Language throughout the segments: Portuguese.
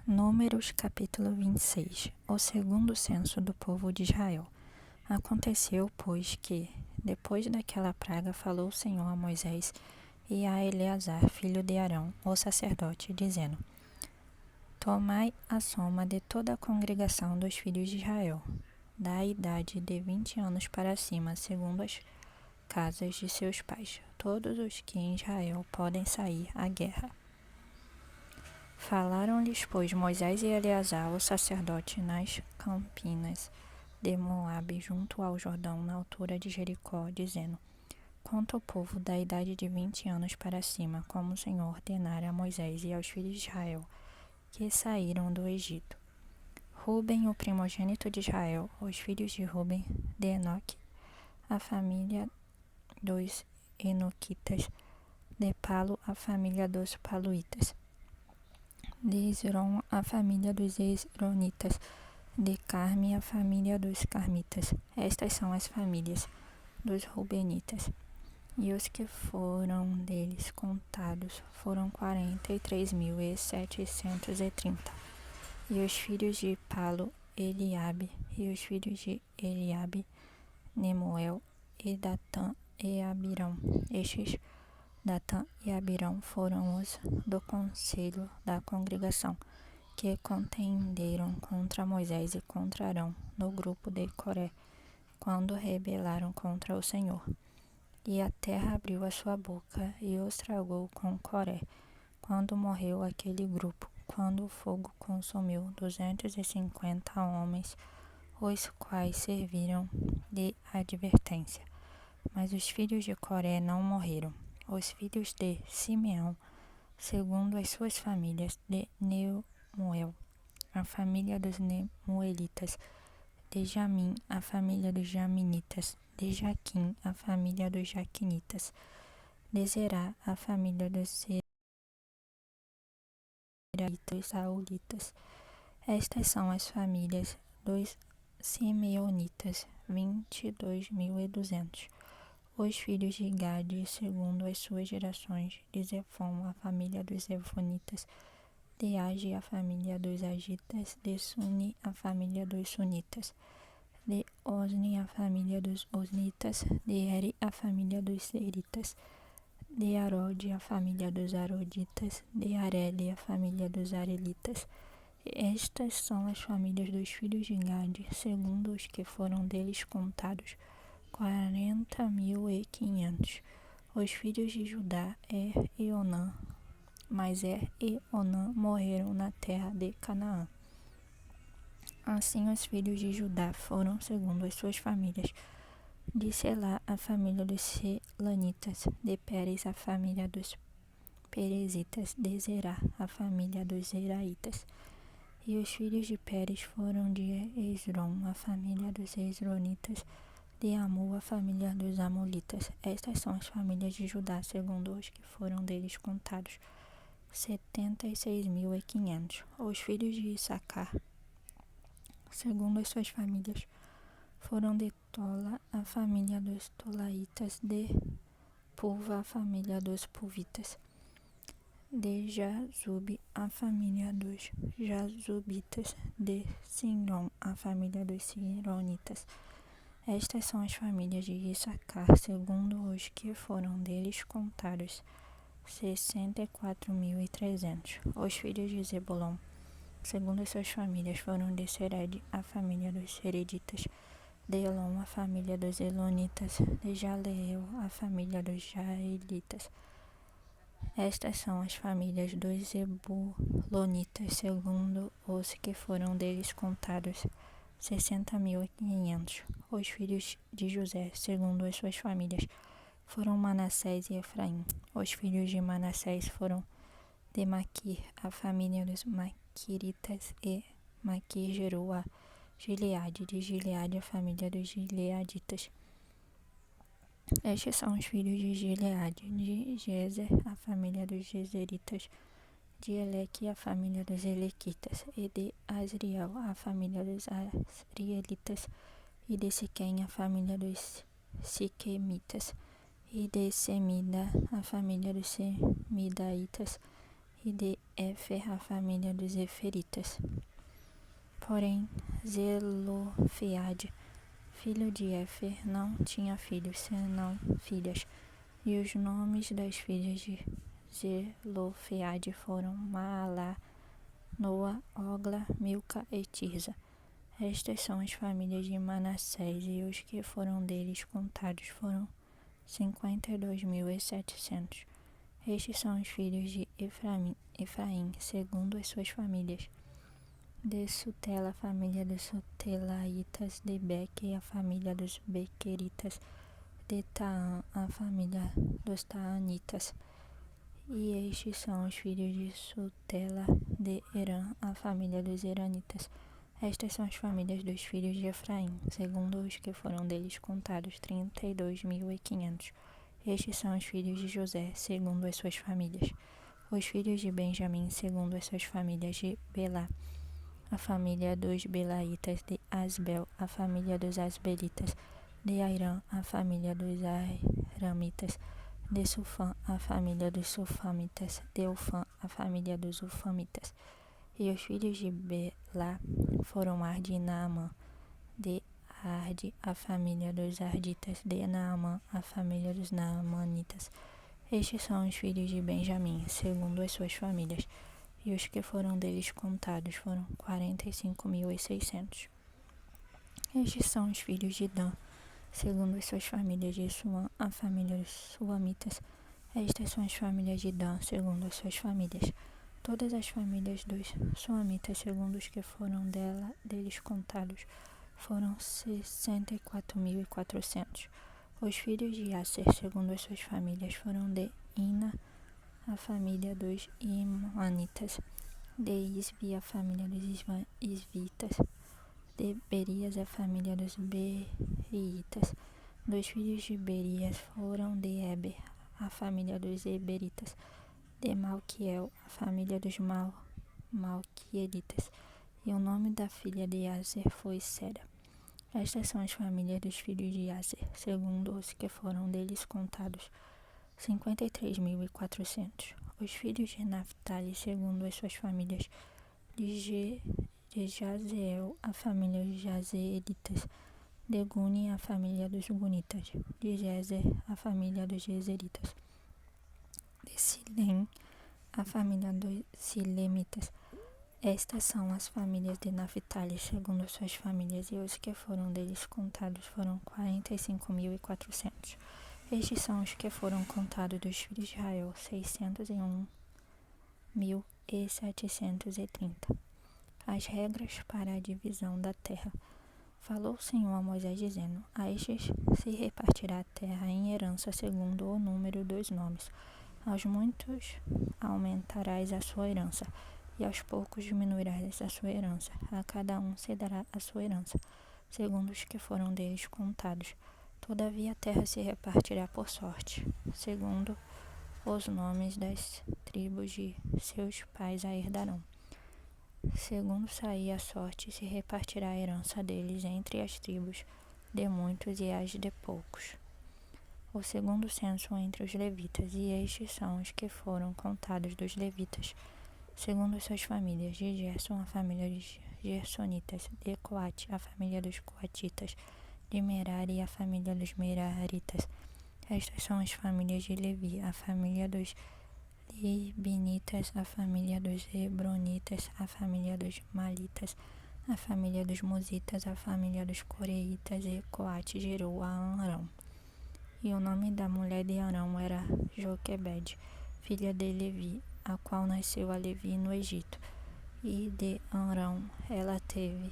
Números capítulo 26. O segundo censo do povo de Israel. Aconteceu, pois, que, depois daquela praga, falou o Senhor a Moisés e a Eleazar, filho de Arão, o sacerdote, dizendo: Tomai a soma de toda a congregação dos filhos de Israel, da idade de 20 anos para cima, segundo as casas de seus pais, todos os que em Israel podem sair à guerra. Falaram-lhes, pois, Moisés e Eleazar, o sacerdote, nas campinas de Moabe, junto ao Jordão, na altura de Jericó, dizendo: Conta o povo da idade de 20 anos para cima, como o Senhor ordenara a Moisés e aos filhos de Israel, que saíram do Egito. Ruben, o primogênito de Israel, os filhos de Ruben, de Enoque, a família dos Enoquitas, de Palo, a família dos Paluitas, de Esrom, a família dos Esronitas, de Carme, a família dos Carmitas. Estas são as famílias dos Rubenitas. E os que foram deles contados foram 43.730. E os filhos de Palo, Eliabe, e os filhos de Eliabe, Nemuel, e Datã e Abirão. Estes, Datã e Abirão, foram os do conselho da congregação, que contenderam contra Moisés e contra Arão no grupo de Coré, quando rebelaram contra o Senhor. E a terra abriu a sua boca e os tragou com Coré, quando morreu aquele grupo, quando o fogo consumiu 250 homens, os quais serviram de advertência. Mas os filhos de Coré não morreram. Os filhos de Simeão, segundo as suas famílias, de Nemuel, a família dos Nemuelitas, de Jamim, a família dos Jaminitas, de Jaquim, a família dos Jaquinitas, de Zerá, a família dos Zeraitas, Saulitas. Estas são as famílias dos Simeonitas, 22.200. Os filhos de Gade, segundo as suas gerações, de Zefon, a família dos Zefonitas, de Agi, a família dos Agitas, de Suni, a família dos Sunitas, de Osni, a família dos Osnitas, de Eri, a família dos Seritas, de Arode, a família dos Aroditas, de Areli, a família dos Arelitas. Estas são as famílias dos filhos de Gade, segundo os que foram deles contados, 40.500. Os filhos de Judá, e Onã, mas e Onã morreram na terra de Canaã. Assim os filhos de Judá foram segundo as suas famílias: de Selá, a família dos Selanitas, de Pérez, a família dos Perezitas, de Zerá, a família dos Zeraitas. E os filhos de Pérez foram de Esrom, a família dos Esronitas, de Amu, a família dos Amulitas. Estas são as famílias de Judá, segundo os que foram deles contados, 76.500. Os filhos de Issacar, segundo as suas famílias, foram de Tola, a família dos Tolaitas, de Puva, a família dos Puvitas, de Jazube, a família dos Jazubitas, de Sinron, a família dos Sironitas. Estas são as famílias de Issacar, segundo os que foram deles contados, 64.300. Os filhos de Zebulon, segundo as suas famílias, foram de Sered, a família dos Sereditas, de Elon, a família dos Elonitas, de Jaleel, a família dos Jaelitas. Estas são as famílias dos Zebulonitas, segundo os que foram deles contados, 60.500. Os filhos de José, segundo as suas famílias, foram Manassés e Efraim. Os filhos de Manassés foram de Maquir, a família dos Maquiritas, e Maquir gerou a Gileade, de Gileade, a família dos Gileaditas. Estes são os filhos de Gileade: de Jezer, a família dos Jezeritas, de Eleque, a família dos Elequitas, e de Asriel, a família dos Asrielitas, e de Siquém, a família dos Siquemitas, e de Semida, a família dos Semidaitas, e de Éfer a família dos Eferitas. Porém, Zelofeade, filho de Éfer, não tinha filhos, senão filhas. E os nomes das filhas de Zelofeade foram Maalá, Noa, Ogla, Milca e Tirza. Estas são as famílias de Manassés, e os que foram deles contados foram 52.700. Estes são os filhos de Efraim, segundo as suas famílias. De Sutela, a família dos Sutelaitas; de Beque, a família dos Bequeritas; de Taã, a família dos Taanitas. E estes são os filhos de Sutela; de Herã, a família dos Heranitas. Estas são as famílias dos filhos de Efraim, segundo os que foram deles contados, 32.500. Estes são os filhos de José, segundo as suas famílias. Os filhos de Benjamim, segundo as suas famílias, de Belá, a família dos Belaitas; de Asbel, a família dos Asbelitas; de Airã, a família dos Airamitas; de Sufã, a família dos Sufamitas; de Ufã, a família dos Ufamitas. E os filhos de Belá foram Arde e Naamã; de Arde, a família dos Arditas; de Naamã, a família dos Naamanitas. Estes são os filhos de Benjamim, segundo as suas famílias, e os que foram deles contados foram 45.600. Estes são os filhos de Dan, segundo as suas famílias, de Suã, a família dos Suamitas. Estas são as famílias de Dan, segundo as suas famílias. Todas as famílias dos Suamitas, segundo os que foram deles contados, foram 64.400. Os filhos de Aser, segundo as suas famílias, foram de Ina, a família dos Imanitas; de Isvi, a família dos Isvitas; de Berias, a família dos Beriitas. Dos filhos de Berias foram de Eber, a família dos Eberitas; de Malquiel, a família dos Malquielitas. E o nome da filha de Aser foi Sera. Estas são as famílias dos filhos de Aser, segundo os que foram deles contados, 53.400. Os filhos de Naphtali, segundo as suas famílias, de Jazeel, a família dos Jazeelitas; de Guni, a família dos Gunitas; de Jezer, a família dos Jezeritas; de Silém, a família dos Silemitas. Estas são as famílias de Naphtali, segundo as suas famílias, e os que foram deles contados foram 45.400. Estes são os que foram contados dos filhos de Israel, 601.730. As regras para a divisão da terra. Falou o Senhor a Moisés, dizendo: a estes se repartirá a terra em herança segundo o número dos nomes. Aos muitos aumentarás a sua herança, e aos poucos diminuirás a sua herança. A cada um se dará a sua herança, segundo os que foram deles contados. Todavia a terra se repartirá por sorte, segundo os nomes das tribos de seus pais a herdarão. Segundo sair a sorte, se repartirá a herança deles entre as tribos de muitos e as de poucos. O segundo censo entre os levitas, e estes são os que foram contados dos levitas, segundo as suas famílias: de Gerson, a família dos Gersonitas; de Coate, a família dos Coatitas; de Merari, a família dos Meraritas. Estas são as famílias de Levi: a família dos Libinitas; a família dos Hebronitas; a família dos Malitas; a família dos Musitas; a família dos Coreitas. E Coate gerou a Arão. E o nome da mulher de Arão era Joquebede, filha de Levi, a qual nasceu a Levi no Egito. E de Arão ela teve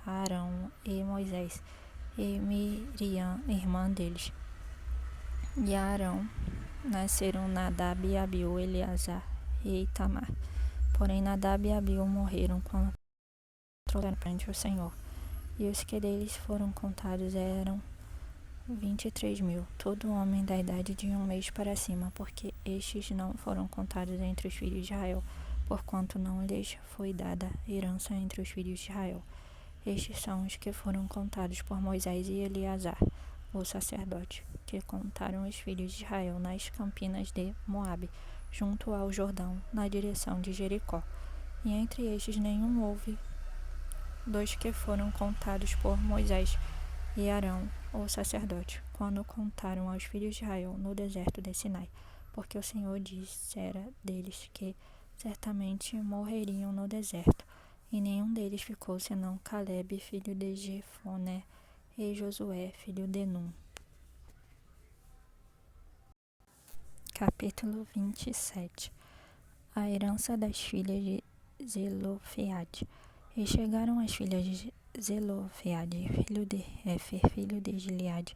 Arão e Moisés, e Miriam, irmã deles. E a Arão nasceram Nadab e Abiú, Eleazar e Itamar. Porém Nadab e Abiú morreram quando trouxeram perante o Senhor. E os que deles foram contados eram 23.000, todo homem da idade de 1 mês para cima, porque estes não foram contados entre os filhos de Israel, porquanto não lhes foi dada herança entre os filhos de Israel. Estes são os que foram contados por Moisés e Eleazar, o sacerdote, que contaram os filhos de Israel nas campinas de Moabe, junto ao Jordão, na direção de Jericó. E entre estes nenhum houve dos que foram contados por Moisés e Arão, o sacerdote, quando contaram aos filhos de Israel no deserto de Sinai, porque o Senhor dissera deles que certamente morreriam no deserto, e nenhum deles ficou senão Calebe, filho de Jefoné, e Josué, filho de Num. Capítulo 27. A herança das filhas de Zelofeade. E chegaram as filhas de Zelofeade, filho de Éfer, filho de Gileade,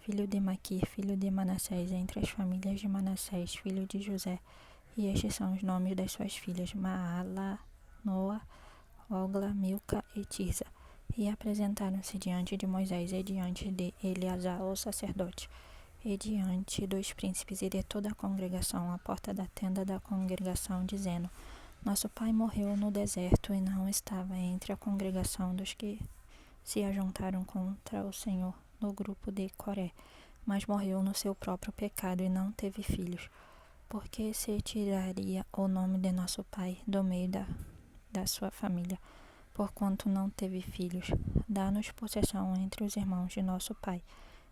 filho de Maquir, filho de Manassés, entre as famílias de Manassés, filho de José. E estes são os nomes das suas filhas: Maala, Noa, Ogla, Milca e Tirza. E apresentaram-se diante de Moisés e diante de Eleazar, o sacerdote, e diante dos príncipes e de toda a congregação, à porta da tenda da congregação, dizendo: Nosso pai morreu no deserto e não estava entre a congregação dos que se ajuntaram contra o Senhor no grupo de Coré, mas morreu no seu próprio pecado e não teve filhos. Porque se tiraria o nome de nosso pai do meio da sua família, porquanto não teve filhos? Dá-nos possessão entre os irmãos de nosso pai.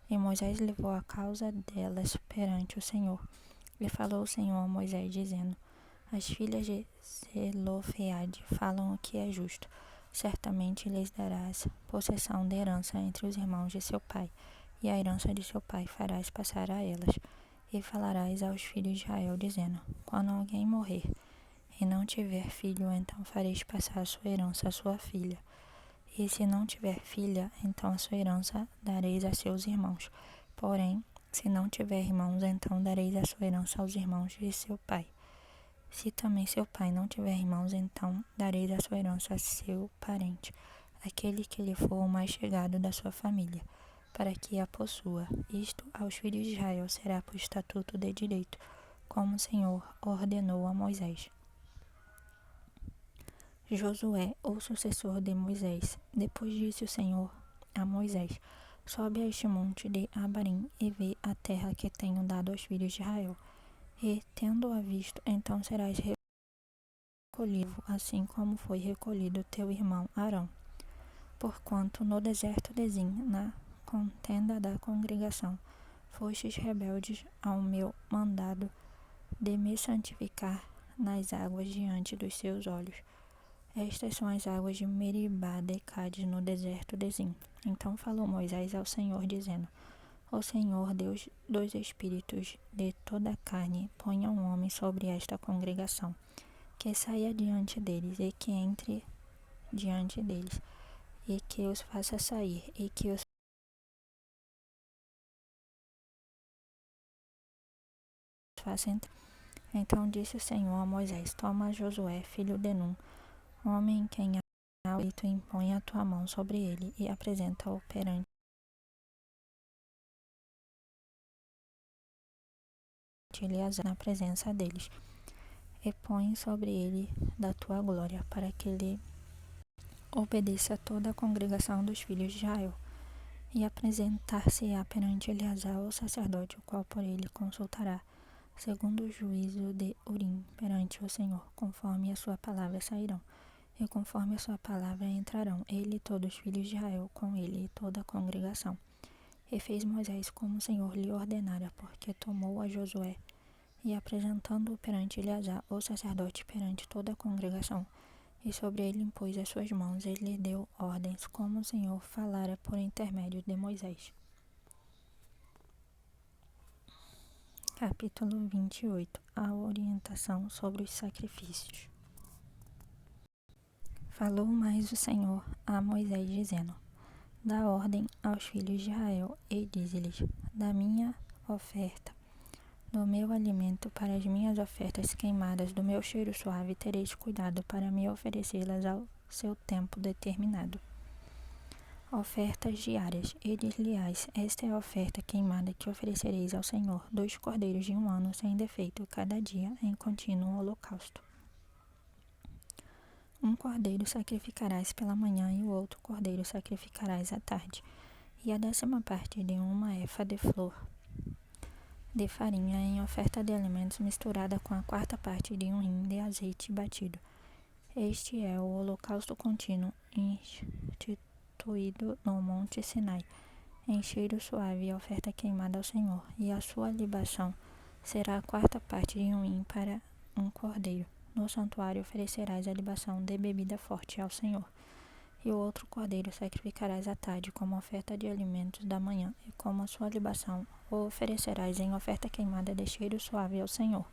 E Moisés levou a causa delas perante o Senhor. E falou o Senhor a Moisés, dizendo: As filhas de Zelofeade falam o que é justo. Certamente lhes darás possessão de herança entre os irmãos de seu pai, e a herança de seu pai farás passar a elas. E falarás aos filhos de Israel, dizendo: Quando alguém morrer e não tiver filho, então fareis passar a sua herança à sua filha. E se não tiver filha, então a sua herança dareis a seus irmãos. Porém, se não tiver irmãos, então dareis a sua herança aos irmãos de seu pai. Se também seu pai não tiver irmãos, então dareis a sua herança a seu parente, aquele que lhe for o mais chegado da sua família, para que a possua. Isto aos filhos de Israel será por estatuto de direito, como o Senhor ordenou a Moisés. Josué, o sucessor de Moisés. Depois disse o Senhor a Moisés: Sobe a este monte de Abarim e vê a terra que tenho dado aos filhos de Israel. E, tendo-a visto, então serás recolhido, assim como foi recolhido teu irmão Arão. Porquanto no deserto de Zin, na contenda da congregação, fostes rebeldes ao meu mandado de me santificar nas águas diante dos seus olhos. Estas são as águas de Meribá de Cádiz no deserto de Zin. Então falou Moisés ao Senhor, dizendo: O Senhor, Deus dos espíritos de toda a carne, ponha um homem sobre esta congregação, que saia diante deles, e que entre diante deles, e que os faça sair, e que os faça entrar. Então disse o Senhor a Moisés: Toma Josué, filho de Num, homem em quem há feito, e impõe a tua mão sobre ele, e apresenta-o perante Eleazar na presença deles, e põe sobre ele da tua glória, para que lhe obedeça toda a congregação dos filhos de Israel. E apresentar-se-á perante Eleazar o sacerdote, o qual por ele consultará, segundo o juízo de Urim, perante o Senhor, conforme a sua palavra sairão, e conforme a sua palavra entrarão, ele e todos os filhos de Israel, com ele e toda a congregação. E fez Moisés como o Senhor lhe ordenara, porque tomou a Josué, e apresentando-o perante Eleazar, o sacerdote, perante toda a congregação, e sobre ele impôs as suas mãos, e lhe deu ordens, como o Senhor falara por intermédio de Moisés. Capítulo 28. A orientação sobre os sacrifícios. Falou mais o Senhor a Moisés, dizendo: Dá ordem aos filhos de Israel, e dize-lhes: Da minha oferta, do meu alimento para as minhas ofertas queimadas, do meu cheiro suave, tereis cuidado para me oferecê-las ao seu tempo determinado. Ofertas diárias. E dir-lhe-ás: Esta é a oferta queimada que oferecereis ao Senhor: 2 cordeiros de 1 ano sem defeito, cada dia, em contínuo holocausto. 1 cordeiro sacrificarás pela manhã, e o outro cordeiro sacrificarás à tarde. E a 10ª parte de 1 efa de flor de farinha em oferta de alimentos misturada com a quarta parte de um hin de azeite batido. Este é o holocausto contínuo instituído no Monte Sinai, em cheiro suave e oferta queimada ao Senhor, e a sua libação será a quarta parte de um hin para um cordeiro. No santuário oferecerás a libação de bebida forte ao Senhor. E o outro cordeiro sacrificarás à tarde como oferta de alimentos da manhã, e como a sua libação o oferecerás em oferta queimada de cheiro suave ao Senhor.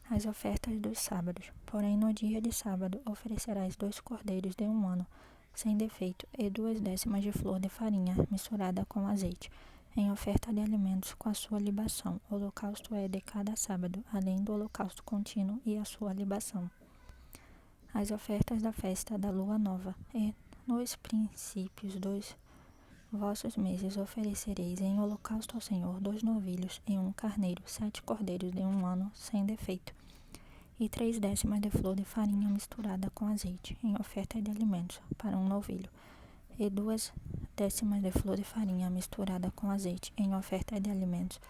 As ofertas dos sábados. Porém, no dia de sábado oferecerás 2 cordeiros de 1 ano, sem defeito, e 2 décimas de flor de farinha misturada com azeite, em oferta de alimentos com a sua libação. O holocausto é de cada sábado, além do holocausto contínuo e a sua libação. As ofertas da festa da lua nova. E nos princípios dos vossos meses oferecereis em holocausto ao Senhor 2 novilhos e 1 carneiro, 7 cordeiros de 1 ano, sem defeito, e 3 décimas de flor de farinha misturada com azeite, em oferta de alimentos, para um novilho, e 2 décimas de flor de farinha misturada com azeite, em oferta de alimentos,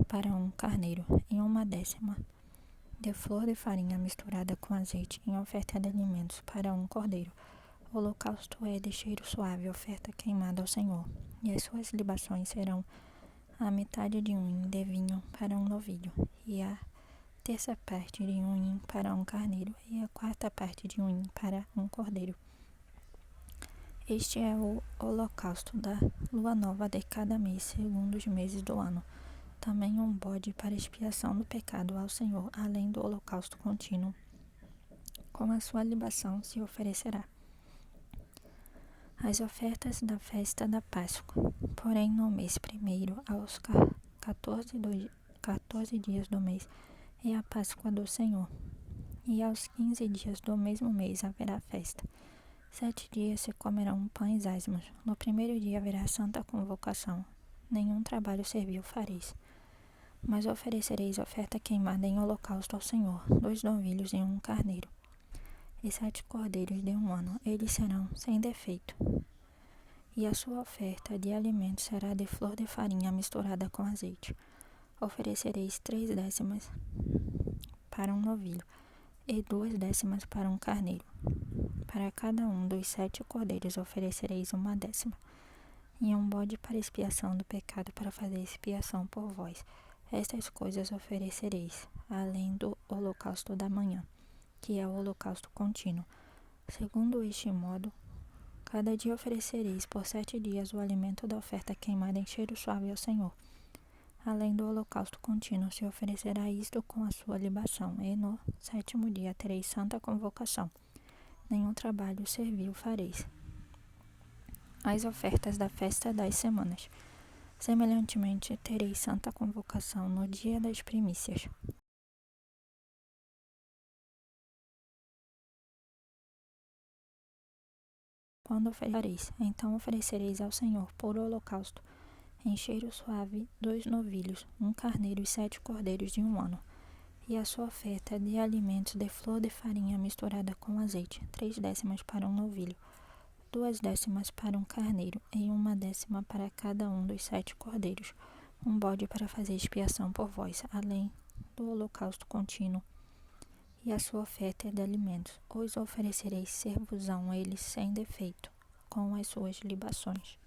para um carneiro, e 1 décima de flor de farinha misturada com azeite, em oferta de alimentos, para um cordeiro. O holocausto é de cheiro suave, oferta queimada ao Senhor, e as suas libações serão a metade de um hin de vinho para um novilho, e a terça parte de um hin para um carneiro, e a quarta parte de um hin para um cordeiro. Este é o holocausto da lua nova de cada mês, segundo os meses do ano. Também um bode para expiação do pecado ao Senhor, além do holocausto contínuo. Com a sua libação se oferecerá. As ofertas da festa da Páscoa. Porém, no mês primeiro, aos 14 dias do mês, é a Páscoa do Senhor. E aos 15 dias do mesmo mês haverá festa. 7 dias se comerão pães asmos. No primeiro dia haverá santa convocação. Nenhum trabalho servil fareis. Mas oferecereis oferta queimada em holocausto ao Senhor, 2 novilhos e 1 carneiro, e 7 cordeiros de 1 ano, eles serão sem defeito. E a sua oferta de alimento será de flor de farinha misturada com azeite. Oferecereis 3 décimas para um novilho, e 2 décimas para um carneiro. Para cada um dos 7 cordeiros oferecereis 1 décima, e um bode para expiação do pecado, para fazer expiação por vós. Estas coisas oferecereis, além do holocausto da manhã, que é o holocausto contínuo. Segundo este modo, cada dia oferecereis por 7 dias o alimento da oferta queimada em cheiro suave ao Senhor. Além do holocausto contínuo, se oferecerá isto com a sua libação, e no 7º dia tereis santa convocação. Nenhum trabalho servil fareis. As ofertas da festa das semanas. Semelhantemente, tereis santa convocação no dia das primícias. Quando oferecereis, então oferecereis ao Senhor por holocausto, em cheiro suave, 2 novilhos, 1 carneiro e 7 cordeiros de 1 ano. E a sua oferta de alimentos de flor de farinha misturada com azeite, 3 décimas para um novilho, 2 décimas para um carneiro, e 1 décima para cada um dos 7 cordeiros, um bode para fazer expiação por vós, além do holocausto contínuo. E a sua oferta é de alimentos. Os oferecereis, ser-vos-ão eles sem defeito, com as suas libações.